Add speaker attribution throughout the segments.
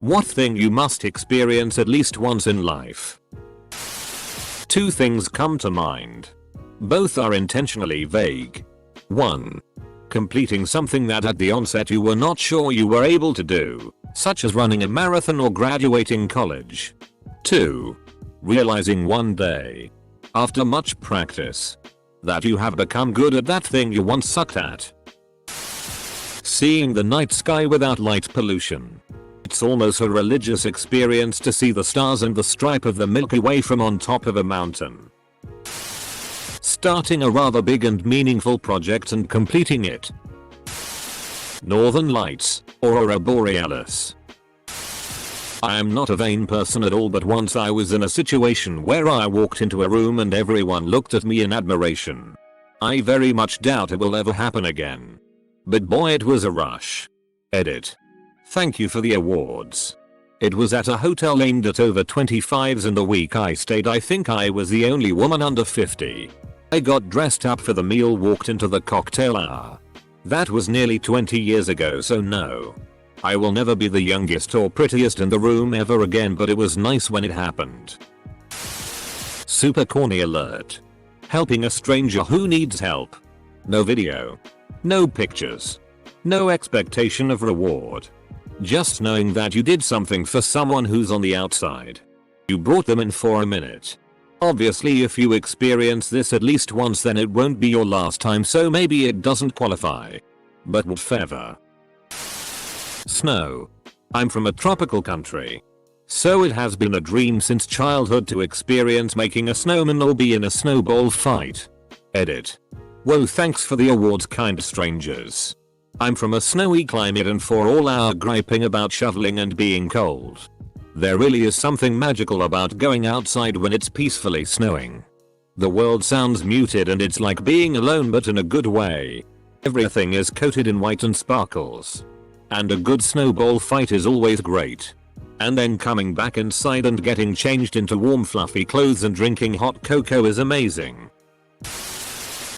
Speaker 1: What thing you must experience at least once in life? Two things come to mind. Both are intentionally vague. 1. Completing something that at the onset you were not sure you were able to do, such as running a marathon or graduating college. 2. Realizing one day, after much practice, that you have become good at that thing you once sucked at. Seeing the night sky without light pollution. It's almost a religious experience to see the stars and the stripe of the Milky Way from on top of a mountain. Starting a rather big and meaningful project and completing it. Northern Lights, Aurora Borealis. I am not a vain person at all, but once I was in a situation where I walked into a room and everyone looked at me in admiration. I very much doubt it will ever happen again. But boy, it was a rush. Edit. Thank you for the awards. It was at a hotel aimed at over 25s, and the week I stayed I think I was the only woman under 50. I got dressed up for the meal, walked into the cocktail hour. That was nearly 20 years ago, so no. I will never be the youngest or prettiest in the room ever again, but it was nice when it happened. Super corny alert. Helping a stranger who needs help. No video. No pictures. No expectation of reward. Just knowing that you did something for someone who's on the outside. You brought them in for a minute. Obviously if you experience this at least once then it won't be your last time, so maybe it doesn't qualify. But whatever. Snow. I'm from a tropical country. So it has been a dream since childhood to experience making a snowman or be in a snowball fight. Edit. Whoa, thanks for the awards, kind strangers. I'm from a snowy climate, and for all our griping about shoveling and being cold, there really is something magical about going outside when it's peacefully snowing. The world sounds muted and it's like being alone, but in a good way. Everything is coated in white and sparkles. And a good snowball fight is always great. And then coming back inside and getting changed into warm fluffy clothes and drinking hot cocoa is amazing.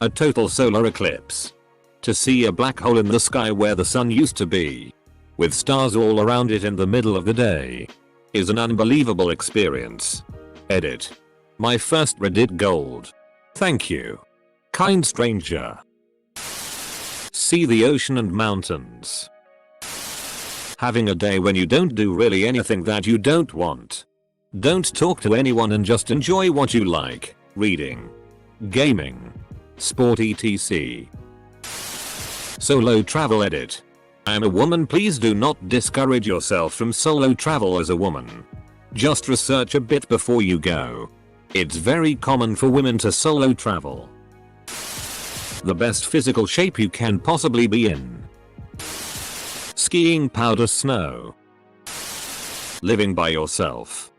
Speaker 1: A total solar eclipse. To see a black hole in the sky where the sun used to be, with stars all around it in the middle of the day, is an unbelievable experience. Edit. My first Reddit gold. Thank you. Kind stranger. See the ocean and mountains. Having a day when you don't do really anything that you don't want. Don't talk to anyone and just enjoy what you like. Reading. Gaming. Sport etc. Solo travel. Edit. I'm a woman, please do not discourage yourself from solo travel as a woman. Just research a bit before you go. It's very common for women to solo travel. The best physical shape you can possibly be in. Skiing powder snow. Living by yourself.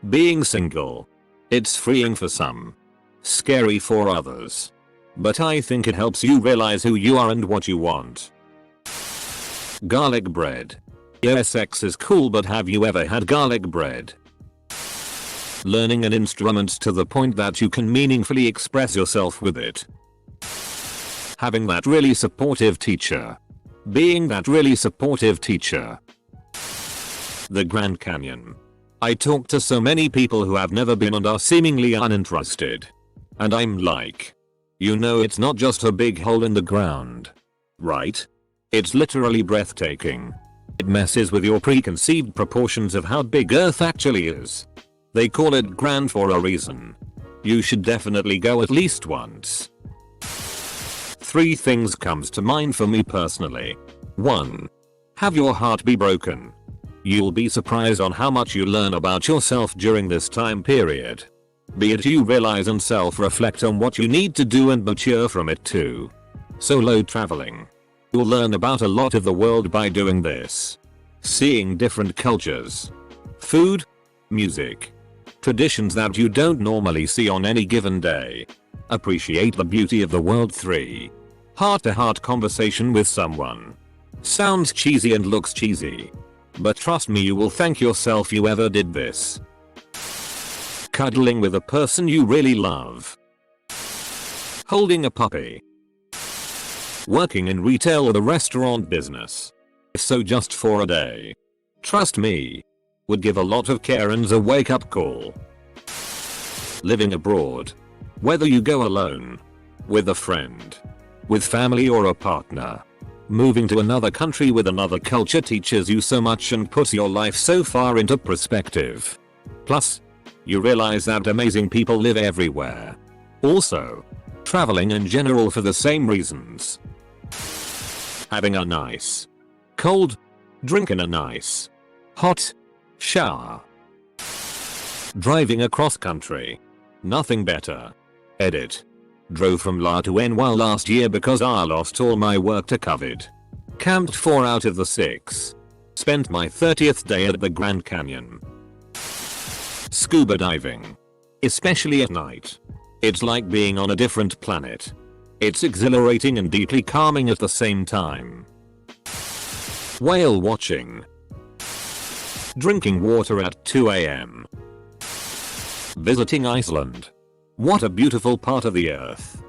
Speaker 1: Being single. It's freeing for some. Scary for others. But I think it helps you realize who you are and what you want. Garlic bread. Yes, sex is cool, but have you ever had garlic bread? Learning an instrument to the point that you can meaningfully express yourself with it. Having that really supportive teacher. Being that really supportive teacher. The Grand Canyon. I talk to so many people who have never been and are seemingly uninterested. And I'm like, you know, it's not just a big hole in the ground. Right? It's literally breathtaking. It messes with your preconceived proportions of how big Earth actually is. They call it grand for a reason. You should definitely go at least once. 3 things comes to mind for me personally. 1. Have your heart be broken. You'll be surprised on how much you learn about yourself during this time period. Be it you realize and self-reflect on what you need to do and mature from it too. Solo traveling. You'll learn about a lot of the world by doing this. Seeing different cultures. Food. Music. Traditions that you don't normally see on any given day. Appreciate the beauty of the world. 3. Heart-to-heart conversation with someone. Sounds cheesy and looks cheesy. But trust me, you will thank yourself you ever did this. Cuddling with a person you really love. Holding a puppy. Working in retail or the restaurant business. If so, just for a day. Trust me, Would give a lot of Karens a wake up call. Living abroad. Whether you go alone, with a friend, with family or a partner. Moving to another country with another culture teaches you so much and puts your life so far into perspective. Plus, you realize that amazing people live everywhere. Also, traveling in general for the same reasons. Having a nice, cold drink in a nice, hot shower. Driving across country. Nothing better. Edit. Drove from La to NY last year because I lost all my work to COVID. Camped 4 out of the 6. Spent my 30th day at the Grand Canyon. Scuba diving. Especially at night. It's like being on a different planet. It's exhilarating and deeply calming at the same time. Whale watching. Drinking water at 2 AM. Visiting Iceland. What a beautiful part of the earth.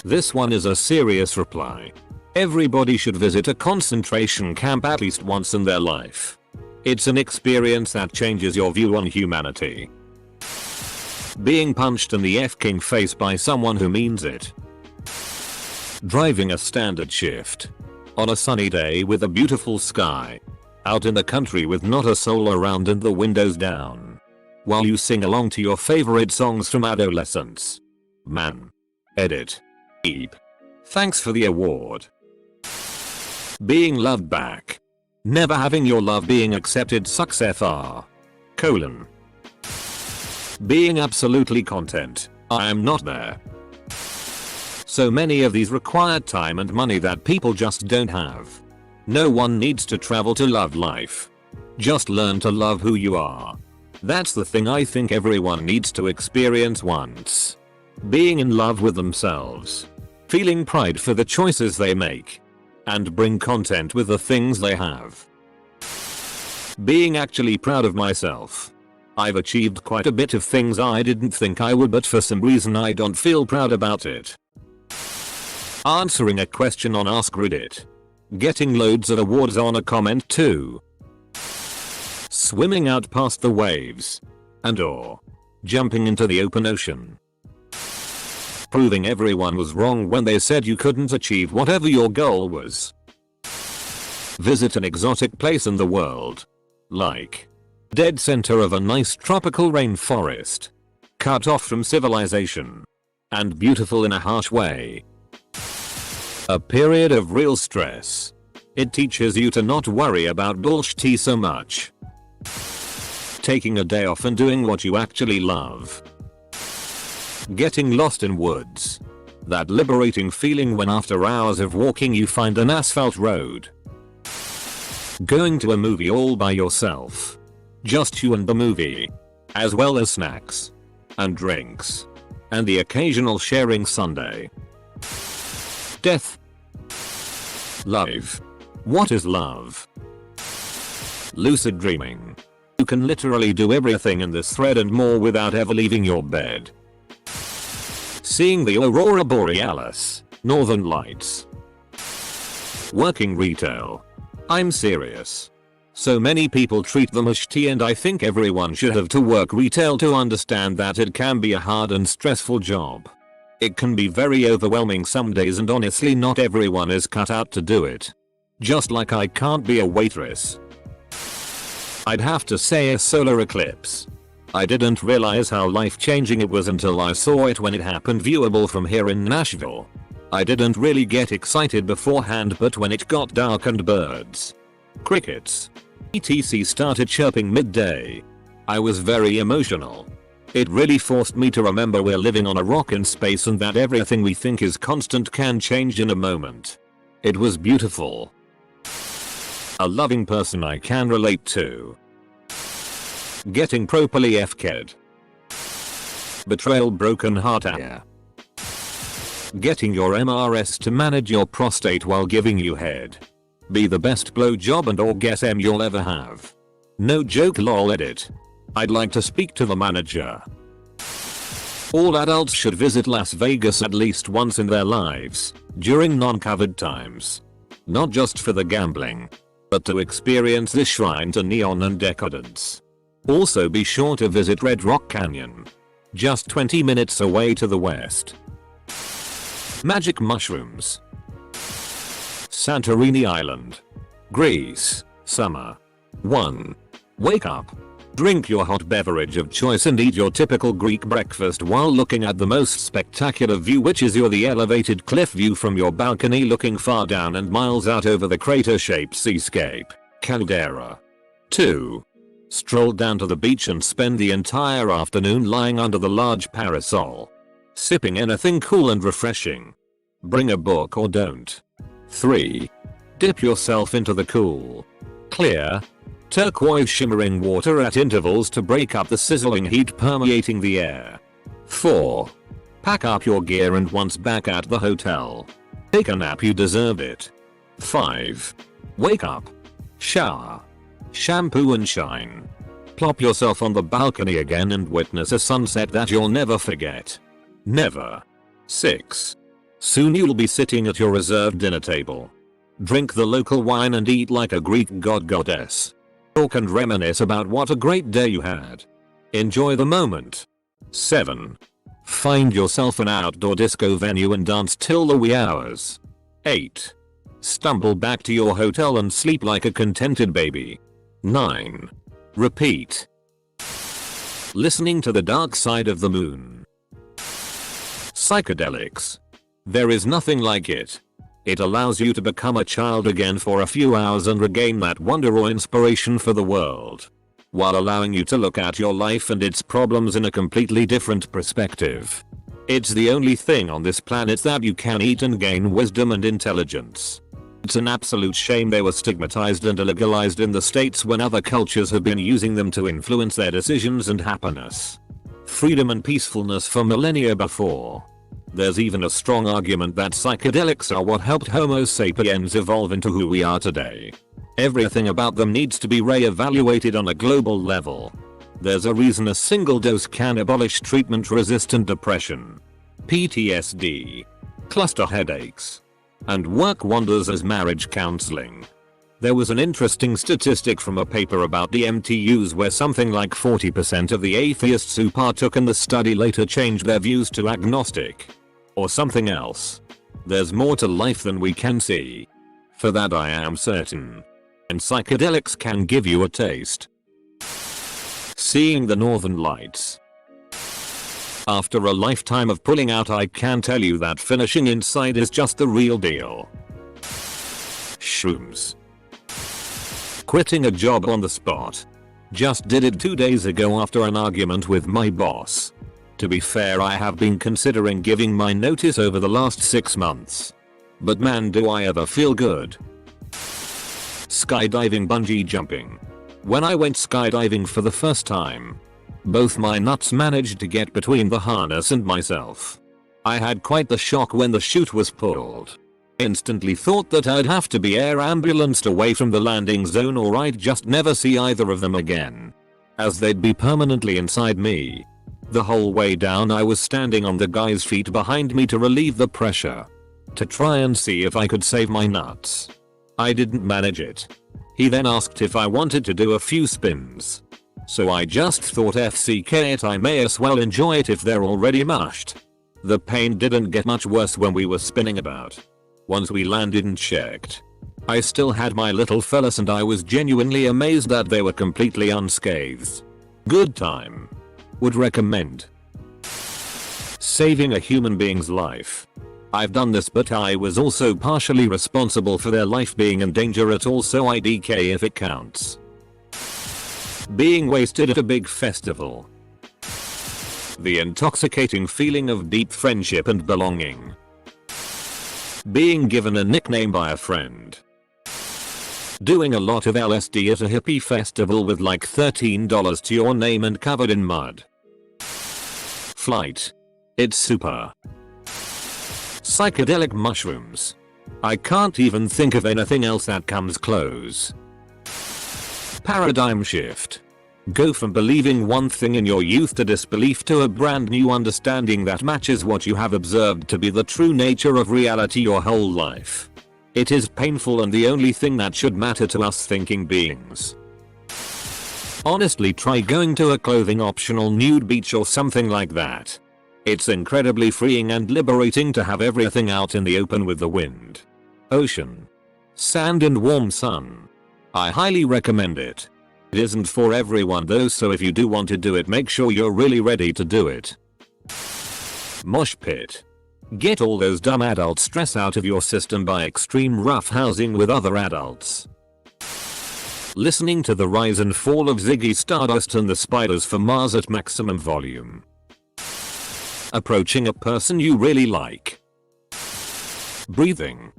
Speaker 1: This one is a serious reply. Everybody should visit a concentration camp at least once in their life. It's an experience that changes your view on humanity. Being punched in the f***ing face by someone who means it. Driving a standard shift. On a sunny day with a beautiful sky. Out in the country with not a soul around and the windows down. While you sing along to your favorite songs from adolescence. Man. Edit. Eep. Thanks for the award. Being loved back. Never having your love being accepted sucks fr. Being absolutely content. I am not there. So many of these require time and money that people just don't have. No one needs to travel to love life. Just learn to love who you are. That's the thing I think everyone needs to experience once. Being in love with themselves. Feeling pride for the choices they make. And bring content with the things they have. Being actually proud of myself. I've achieved quite a bit of things I didn't think I would, but for some reason I don't feel proud about it. Answering a question on Ask Reddit. Getting loads of awards on a comment too. Swimming out past the waves. And/or jumping into the open ocean. Proving everyone was wrong when they said you couldn't achieve whatever your goal was. Visit an exotic place in the world. Like dead center of a nice tropical rainforest. Cut off from civilization. And beautiful in a harsh way. A period of real stress. It teaches you to not worry about bullshit so much. Taking a day off and doing what you actually love. Getting lost in woods. That liberating feeling when after hours of walking you find an asphalt road. Going to a movie all by yourself. Just you and the movie. As well as snacks. And drinks. And the occasional sharing sundae. Death. Love. What is love? Lucid dreaming. You can literally do everything in this thread and more without ever leaving your bed. Seeing the Aurora Borealis, Northern Lights. Working retail. I'm serious. So many people treat them as shitty, and I think everyone should have to work retail to understand that it can be a hard and stressful job. It can be very overwhelming some days, and honestly not everyone is cut out to do it. Just like I can't be a waitress. I'd have to say a solar eclipse. I didn't realize how life-changing it was until I saw it when it happened, viewable from here in Nashville. I didn't really get excited beforehand, but when it got dark and birds, crickets, etc. started chirping midday, I was very emotional. It really forced me to remember we're living on a rock in space and that everything we think is constant can change in a moment. It was beautiful. A loving person I can relate to. Getting properly FK'd. Betrayal, broken heart. Getting your MRS to manage your prostate while giving you head. Be the best blowjob and orgasm you'll ever have. No joke, lol. Edit. I'd like to speak to the manager. All adults should visit Las Vegas at least once in their lives, during non-COVID times. Not just for the gambling. but to experience this shrine to neon and decadence. Also be sure to visit Red Rock Canyon, just 20 minutes away to the west. Magic mushrooms. Santorini Island, Greece, summer. 1. Wake up. Drink your hot beverage of choice and eat your typical Greek breakfast while looking at the most spectacular view, which is the elevated cliff view from your balcony looking far down and miles out over the crater-shaped seascape, caldera. 2. Stroll down to the beach and spend the entire afternoon lying under the large parasol, sipping anything cool and refreshing. Bring a book or don't. 3. Dip yourself into the cool, clear, turquoise shimmering water at intervals to break up the sizzling heat permeating the air. 4. Pack up your gear and once back at the hotel, take a nap, you deserve it. 5. Wake up, shower, shampoo and shine. Plop yourself on the balcony again and witness a sunset that you'll never forget. Never. 6. Soon you'll be sitting at your reserved dinner table. Drink the local wine and eat like a Greek goddess. Talk and reminisce about what a great day you had. Enjoy the moment. 7. Find yourself an outdoor disco venue and dance till the wee hours. 8. Stumble back to your hotel and sleep like a contented baby. 9. Repeat. Listening to the dark side of the moon. Psychedelics. There is nothing like it. It allows you to become a child again for a few hours and regain that wonder or inspiration for the world, while allowing you to look at your life and its problems in a completely different perspective. It's the only thing on this planet that you can eat and gain wisdom and intelligence. It's an absolute shame they were stigmatized and illegalized in the States when other cultures have been using them to influence their decisions and happiness, freedom and peacefulness for millennia before. There's even a strong argument that psychedelics are what helped Homo sapiens evolve into who we are today. Everything about them needs to be re-evaluated on a global level. There's a reason a single dose can abolish treatment-resistant depression, PTSD, cluster headaches, and work wonders as marriage counseling. There was an interesting statistic from a paper about DMTUs where something like 40% of the atheists who partook in the study later changed their views to agnostic, or something else. There's more to life than we can see. For that I am certain. And psychedelics can give you a taste. Seeing the Northern Lights. After a lifetime of pulling out, I can tell you that finishing inside is just the real deal. Shrooms. Quitting a job on the spot. Just did it 2 days ago after an argument with my boss. To be fair, I have been considering giving my notice over the last 6 months. But man, do I ever feel good. Skydiving, bungee jumping. When I went skydiving for the first time, both my nuts managed to get between the harness and myself. I had quite the shock when the chute was pulled. Instantly thought that I'd have to be air ambulanced away from the landing zone or I'd just never see either of them again, as they'd be permanently inside me. The whole way down I was standing on the guy's feet behind me to relieve the pressure, to try and see if I could save my nuts. I didn't manage it. He then asked if I wanted to do a few spins. So I just thought FCK it, I may as well enjoy it if they're already mushed. The pain didn't get much worse when we were spinning about. Once we landed and checked, I still had my little fellas and I was genuinely amazed that they were completely unscathed. Good time. Would recommend. Saving a human being's life. I've done this, but I was also partially responsible for their life being in danger at all, so I DK if it counts. Being wasted at a big festival. The intoxicating feeling of deep friendship and belonging. Being given a nickname by a friend. Doing a lot of LSD at a hippie festival with like $13 to your name and covered in mud. Flight. It's super. Psychedelic mushrooms. I can't even think of anything else that comes close. Paradigm shift. Go from believing one thing in your youth to disbelief to a brand new understanding that matches what you have observed to be the true nature of reality your whole life. It is painful and the only thing that should matter to us thinking beings. Honestly, try going to a clothing optional nude beach or something like that. It's incredibly freeing and liberating to have everything out in the open with the wind, ocean, sand and warm sun. I highly recommend it. It isn't for everyone though, so if you do want to do it, make sure you're really ready to do it. Mosh pit. Get all those dumb adult stress out of your system by extreme roughhousing with other adults. Listening to the rise and fall of Ziggy Stardust and the Spiders from Mars at maximum volume. Approaching a person you really like. Breathing.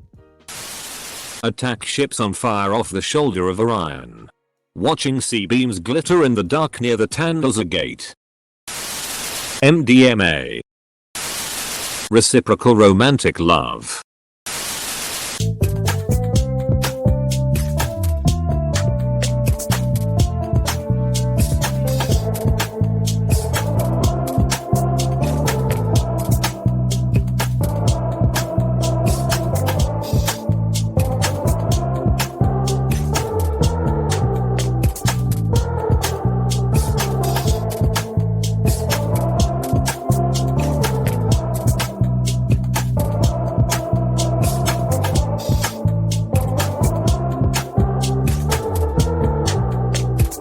Speaker 1: Attack ships on fire off the shoulder of Orion. Watching sea beams glitter in the dark near the Tandoza Gate. MDMA. Reciprocal romantic love.